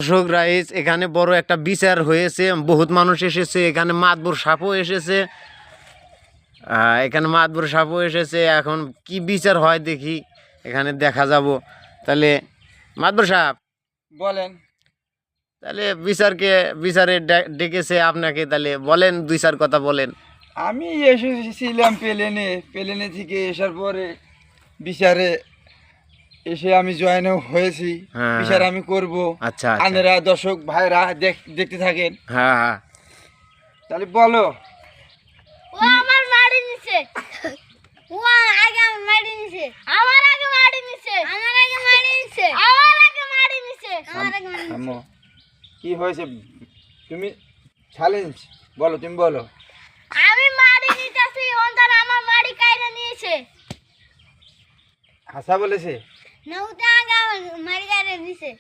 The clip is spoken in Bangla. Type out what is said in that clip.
অশোক রাইস এখানে বড় একটা বিচার হয়েছে, বহুত মানুষ এসেছে, এখানে মাতবর সাপও এসেছে, এখানে মাতবর সাপও এসেছে। এখন কি বিচার হয় দেখি, এখানে দেখা যাব। তাহলে মাতবর সাহেব বলেন। তাহলে বিচারে ডেকেছে আপনাকে, তাহলে বলেন, দুই চার কথা বলেন। আমি এসেছিলাম প্লেনে থেকে আসার পরে বিচারে এসে আমি জয়েনও হয়েছি। হ্যাঁ, বিচার হ্যাঁ। আমি করব। আচ্ছা, আচ্ছা। আপনারা দর্শক ভাইরা দেখতে থাকেন। হ্যাঁ, হ্যাঁ। তাহলে বলো। ও আমার মারি নিছে, ও আগে আমার মারি নিছে, আমার আগে মারি নিছে, আমার আগে মারি নিছে, আমার আগে মারি নিছে, আমার আগে মারি নিছে। আম্মু কি হয়েছে? তুমি চ্যালেঞ্জ বলো, তুমি বলো। আমি মারি নিতেছি, ওনতার আমার মারি কাইরা নিয়েছে। হাসা বলেছে? না, ওটা আগে আমার মারি কাইরা নিছে।